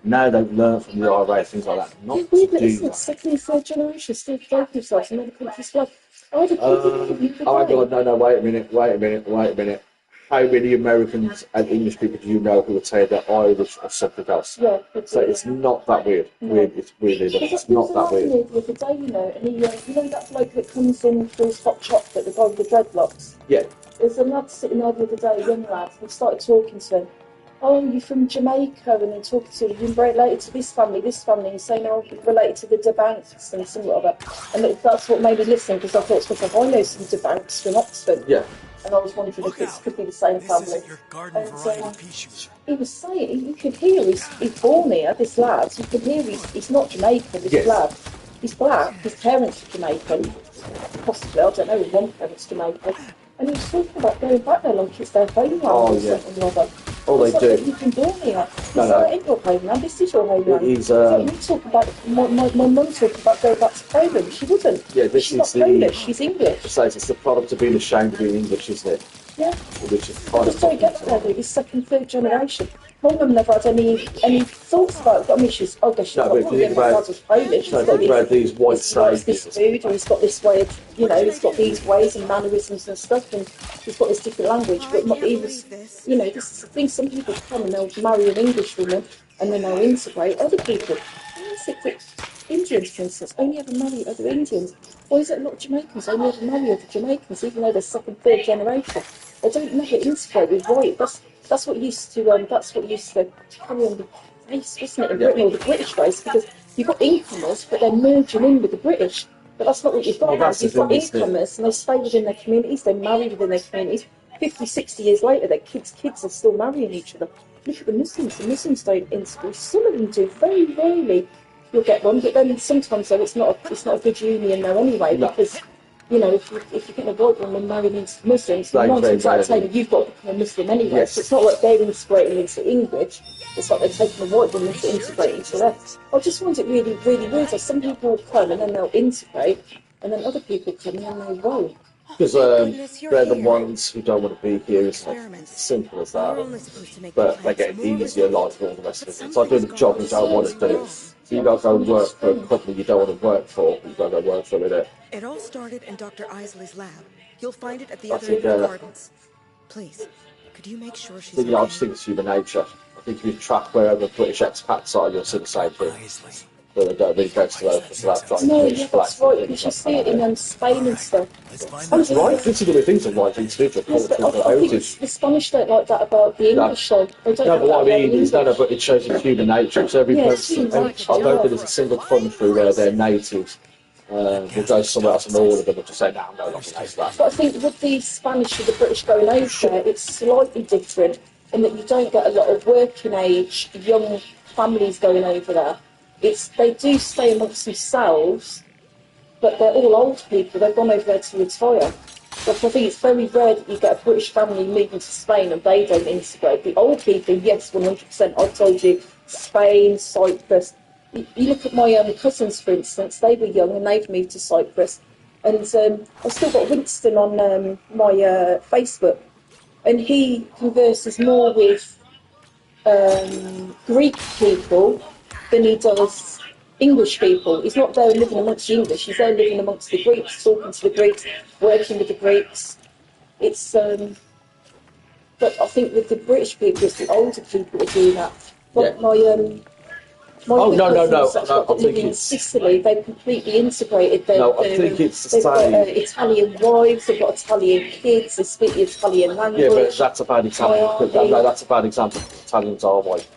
Now they've learned from the IRA, things like that, not to do that. Second and third generation still drove themselves in other countries' flag. Oh my God, no, wait a minute. How many Americans and English people do you know who would say they're Irish or something else? Yeah, so it's not that weird. It's really not. It's not that weird. The other day, you know, and he, you know that bloke that comes in for his hot chocolate, the guy with the dreadlocks? Yeah. There's a lad sitting there the other day, a young lad, and he started talking to him. Oh, you're from Jamaica, and then talking to him, you're related to this family, and saying, oh, you're related to the DeBanks and something like that. And that's what made me listen, because I thought, I know some DeBanks from Oxford. Yeah. And I was wondering if it could be the same family. He was saying, you could hear he's born here, this lad, you could hear he's not Jamaican, this lad. He's black, his parents are Jamaican, possibly, I don't know, one parent's Jamaican. And he was talking about going back there like it's their homeland or something like that. Oh, they do. You've been born here. It ain't your homeland, this is your homeland. It is, so you talk about, my mum talked about going back to Poland. She wouldn't. Yeah, this she's not Polish, she's English. Besides, it's the product of being ashamed of being English, isn't it? Yeah. Which is I just don't get that, it's second, third generation. My mum never had any thoughts about it. I mean, she's Polish. No, but my dad was Polish. No, they've had these white slaves. This food, or he's got this way of, you know, he's got these ways and mannerisms and stuff, and he's got this different language. But he was, you know, this is the thing. Some people come and they'll marry an English woman, and then they'll integrate other people. Indians, for instance, only ever marry other Indians. Why is it a lot of Jamaicans only ever marry other Jamaicans, even though they're second, third generation? They don't never integrate with white. That's what used to carry on the race, wasn't it, in Britain, or the British race, because you've got incomers, but they're merging in with the British. But that's not what you've got. You've got incomers, and they stay within their communities, they marry within their communities. 50, 60 years later, their kids are still marrying each other. Look at the Muslims don't integrate. Some of them do, very rarely you'll get one, but then sometimes though it's not a good union though anyway, because you know, if you get a white woman married into Muslims, the nonsense out of 10, you've got to become a Muslim anyway. Yes. So it's not like they're integrating into English, it's like they're taking a white woman to integrate into that. I just find it really, really weird. Like some people come and then they'll integrate, and then other people come and then they won't. Because they're the ones who don't want to be here. It's like simple as that. But they get an easier life and all the rest of it. It's like doing a job you don't want to do. So you don't go work for a company you don't want to work for. You don't go work for it. It all started in Dr. Isley's lab. You'll find it at the other end of the gardens. Please, could you make sure she's... I just think it's human nature. I think if you track wherever British expats are, you'll see the same thing. But they don't really go to that. No, yeah, that's right, because you see it in Spain and stuff. That's right, this is the things of right things to do. I think the Spanish don't like that about the English, though. They don't but what I mean is, but it shows it's human nature. So every person, I don't think there's a single country where they're natives. We'll go somewhere else and all of them will just say, no, I'm not going to taste that. But I think with the Spanish and the British going over there, it's slightly different in that you don't get a lot of working age, young families going over there. They do stay amongst themselves, but they're all old people. They've gone over there to retire. But I think it's very rare that you get a British family moving to Spain and they don't integrate. The old people, yes, 100%. I told you, Spain, Cyprus. You look at my cousins, for instance. They were young and they've moved to Cyprus. And I've still got Winston on my Facebook, and he converses more with Greek people than he does English people. He's not there living amongst the English, he's there living amongst the Greeks, talking to the Greeks, working with the Greeks. It's but I think with the British people, it's the older people who are doing that. But I think in Sicily, they've completely integrated I think it's the they've same. got Italian wives, they've got Italian kids, they speak the Italian language. Yeah, but that's a bad example. That's a bad example. Italians are white.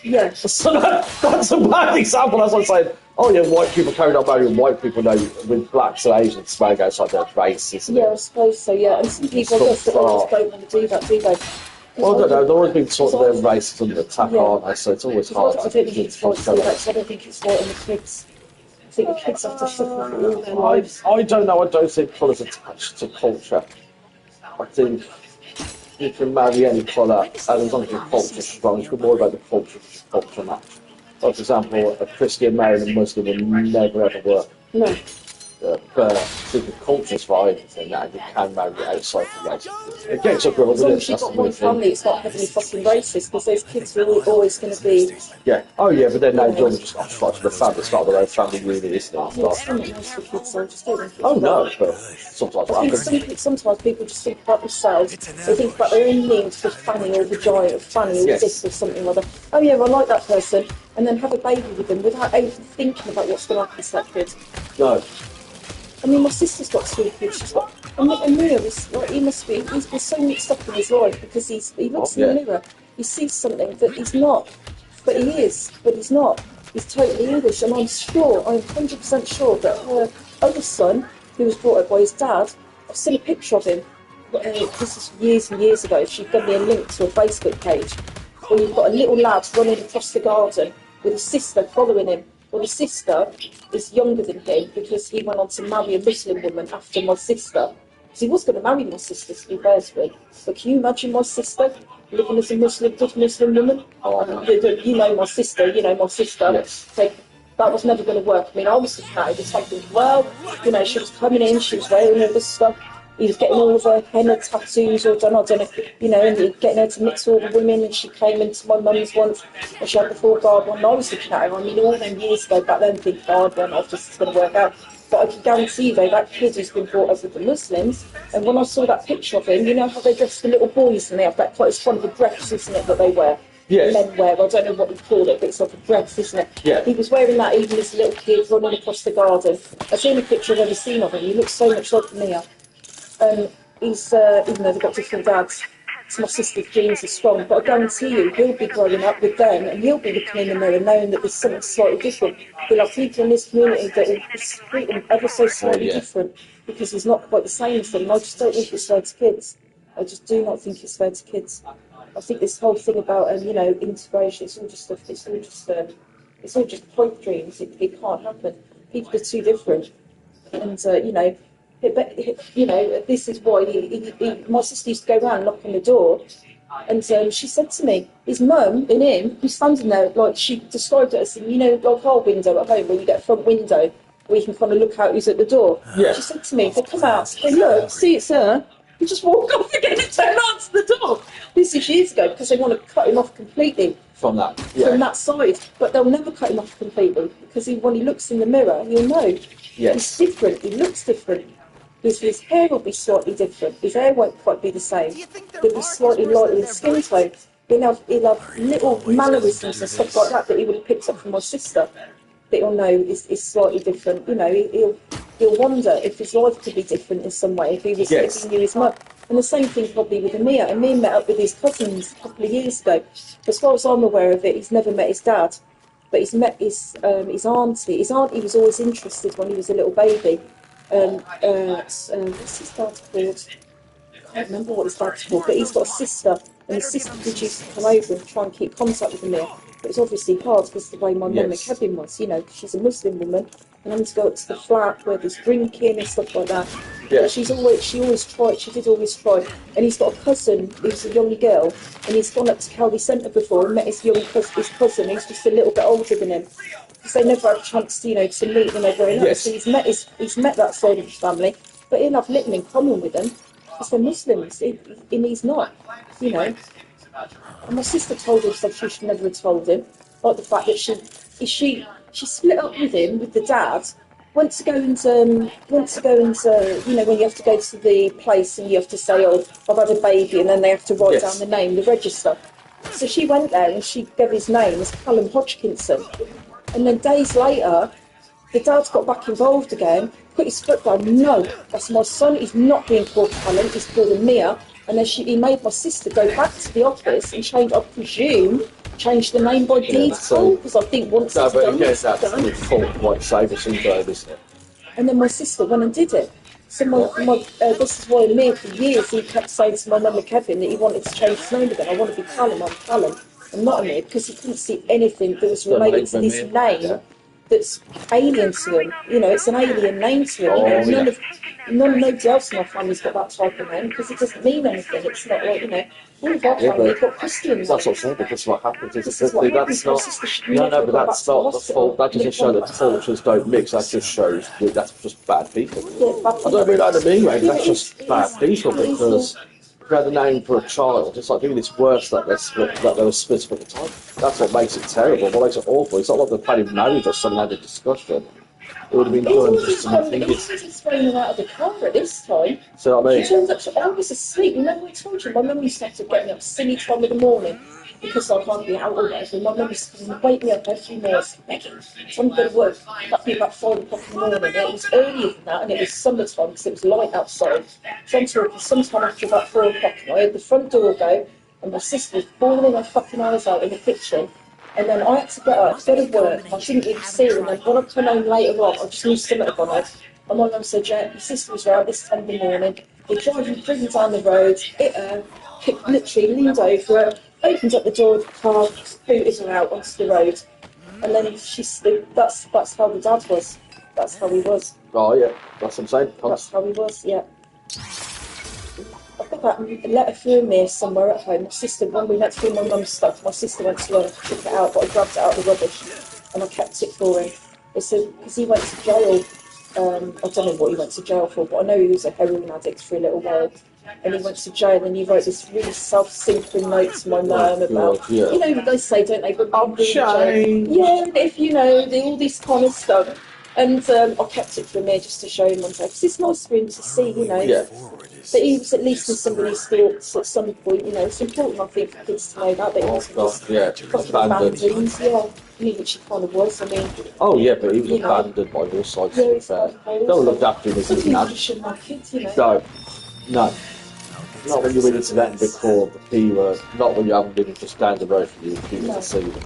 Yeah. So that's a bad example, that's what I'm saying. Oh yeah, white people carried on marrying white people now with blacks and Asians swearing outside their race, isn't it? Yeah, I suppose so, yeah. And some people just don't want to do that, do they? Well, I don't know, they've always been sort of their races under attack, aren't they? So it's always hard. I don't think it's right to do that, so I don't think it's right on the kids. I think the kids have to suffer for all their lives. I don't know, I don't think colour's attached to culture. I think you can marry any colour, and as long as your culture's strong, you can more about the culture than the culture match. For example, a Christian marrying a Muslim will never ever work. No. But if the culture's fine, then you can marry it outside the race. It gets up with as long as you've got one family, it's not heavily fucking racist, because those kids are always going to be... Yeah. Oh yeah, but then now you're just ostracized the family. It's not their own family unit, isn't it? Yeah, it's not nice for kids, so just don't think it's oh no, but sometimes I think sometimes people just think about themselves. They think about their own needs for fanny or vagina or fanny or this or something or other. Oh yeah, I like that person. And then have a baby with them without even thinking about what's going to happen to that kid. No. I mean, my sister's got 2 kids. She's got... And Mira is, like, he must be... He's been so mixed up in his life because he looks in the mirror. He sees something that he's not. But he is. But he's not. He's totally English. And I'm 100% sure that her other son, who was brought up by his dad, I've seen a picture of him. This is years and years ago. She's given me a link to a Facebook page where you've got a little lad running across the garden with his sister following him. Well, his sister is younger than him because he went on to marry a Muslim woman after my sister. Because he was going to marry my sister, to be fair to him. But can you imagine my sister living as a good Muslim woman? You know my sister, Yes. So that was never going to work. I mean, I was looking at it, thinking, well, she was coming in, she was wearing all this stuff. He was getting all of her henna tattoos, or I don't know, and getting her to mix all the women, and she came into my mum's once, and she had the full guard one, and I was looking at her, I mean, all them years ago, back then, thinking, oh, I don't know if this is going to work out. But I can guarantee you, though, that kid who's been brought up with the Muslims, and when I saw that picture of him, you know how they dress the little boys, and they have that, it's one of the dress, isn't it, that they wear? Yes. Men wear, I don't know what we call it, but it's like a dress, isn't it? Yeah. He was wearing that even as a little kid running across the garden. That's the only picture I've ever seen of him. He looks so much like Mia. He's, even though they've got different dads, so my sister's genes are strong, but I guarantee you, he'll be growing up with them, and he'll be looking in the mirror knowing that there's something slightly different. He'll have people in this community that will treat him ever so slightly different, because he's not quite the same as them, and I just don't think it's fair to kids. I just do not think it's fair to kids. I think this whole thing about, integration, it's all just pipe dreams. It can't happen. People are too different, and this is why my sister used to go around knocking the door, and she said to me, his mum and him, who's standing there, like she described it as, like our window at home, where you get a front window, where you can kind of look out who's at the door. Yeah. She said to me, they come out, they look, see it's her, you just walk off again and turn answer the door. This is years ago, because they want to cut him off completely. From that side. But they'll never cut him off completely, because when he looks in the mirror, he'll know. He's different, he looks different. His hair will be slightly different. His hair won't quite be the same. He'll be slightly lighter in skin tone. He'll have little mannerisms and stuff like that he would have picked up from my sister that he'll know is slightly different. He'll wonder if his life could be different in some way if he knew his mum. And the same thing probably with Amir. Amir met up with his cousins a couple of years ago. As far as I'm aware of it, he's never met his dad. But he's met his auntie. His auntie was always interested when he was a little baby. What's his dad called? I can't remember what his dad's called, but he's got a sister, and his sister did used to come over and try and keep contact with Amir. But it's obviously hard because of the way my mum and Kevin was, she's a Muslim woman, and having to go up to the flat where there's drinking and stuff like that. Yeah. But she did always try. And he's got a cousin who's a young girl, and he's gone up to Calvi Centre before and met his cousin who's just a little bit older than him. Because they never had a chance to meet when they're growing up. So he's met that side of his family, but he'll have little in common with them because they're Muslims, and he's not, And my sister told him stuff she should never have told him, like the fact that she split up with him, with the dad, went to go and when you have to go to the place and you have to say, oh, I've had a baby, and then they have to write down the name, the register. So she went there and she gave his name as Callum Hodgkinson. And then days later, the dad's got back involved again, put his foot down. No, that's my son. He's not being called Callum. He's called Amir. And then he made my sister go back to the office and change, I presume, change the name by deed poll, because I think once it's done, it's done. That's the full white sabre syndrome, isn't it? And then my sister went and did it. So this is why Amir, for years, he kept saying to my mum and Kevin that he wanted to change his name again. I want to be Callum, I'm Callum. I'm not Amir, because he couldn't see anything that was related to this name that's alien to him. You know, it's an alien name to him. You know, nobody else in my family's got that type of name, because it doesn't mean anything. It's not like, you know, all of our family have got Christians. That's what I'm saying, because what happens is that's not. No, but that's not the fault. That doesn't show that cultures don't mix. That just shows that that's just bad people. I don't mean that to me, mate. That's just bad people, because if you had the name for a child, it's like doing this worse that they were split up at the time. That's what makes it terrible. What makes it awful? It's not like they're planning marriage or something, had a discussion. It would have been done just to make things. He was thrown her out of the car at this time. So I mean, she turns up to, I was asleep. Remember I told you, my mum used to have to get me up silly time in the morning because I can't be out or whatever. My mum used to wake me up every morning, Becky, I'm going to work. That'd be about 5 o'clock in the morning. And it was earlier than that, and it was summertime because it was light outside. So I'm talking sometime after about 4 o'clock, and I heard the front door go, and my sister was bawling her fucking eyes out in the kitchen. And then I had to get up, go to work, I didn't even see her, and then when I come home later on, I just knew something had gone on. And my mum said, "Jack, your sister was right this time in the morning, we're driving down the road, hit her, literally leaned over her, opened up the door of the car, booted her out onto the road." And then that's how the dad was. That's how he was. Oh yeah, that's what I'm saying. That's how he was, yeah. I've got that letter from me somewhere at home. My sister, when we went through my mum's stuff, my sister went to took it out, but I grabbed it out of the rubbish and I kept it for him. It said, because he went to jail, I don't know what he went to jail for, but I know he was a heroin addict for a little while. And he went to jail and he wrote this really self-sinking note to my mum about, you know, they say, don't they, but I'm shame. Yeah, and if you know, all this kind of stuff. And I kept it for me just to show him one day, because it's nice for him to see, you know, that he was at least in somebody's thoughts at some point, you know. It's important, I think, for kids to know that he wasn't just abandoned. Which he kind of was, I mean. Oh yeah, but he was abandoned by all sides, to be fair. Don't look after him as his nan. No. Not when you're willing to let him record the P word, not when you haven't been just down the road from you, people to see them.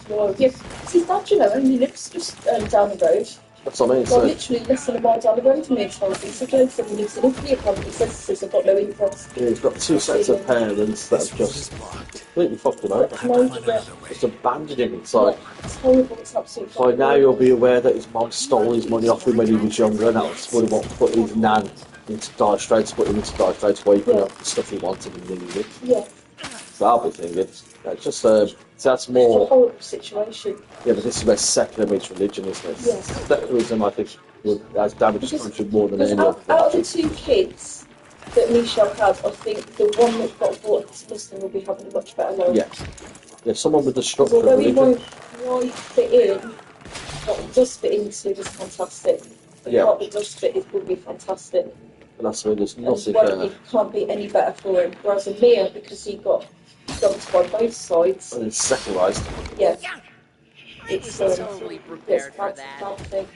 Well, yeah, his dad, you know, only lives just down the road. That's what I mean. Well, literally less than a mile down the road from me, so Joe said he lives in Italy, apparently says I've got no interest. Yeah, he's got 2 sets of parents that have just completely fucked him over. Just abandoned him inside. It's horrible, it's absolutely By now you'll be aware that his mum stole his money off him when he was younger, and that was what he put his nan into dire straits, put him into dire straits where he could have the stuff he wanted and needed. Yeah. So I'll be thinking, it's just that's more. It's a horrible situation. Yeah, but this is where secular meets religion, isn't it? Yes. Secularism, I think, has damaged the country more than any other. Out of the 2 kids that Michelle had, I think the one that got brought up as Muslim will be having a much better life. Yeah, someone with the structure of although he religion. won't fit in, what he does fit into is fantastic. What he does fit in will be fantastic. And that's why there's nothing. It can't be any better for him. Whereas Amir, because he got dumped by both sides. And it's secularised. Yeah. It's totally prepared for that. Bad thing.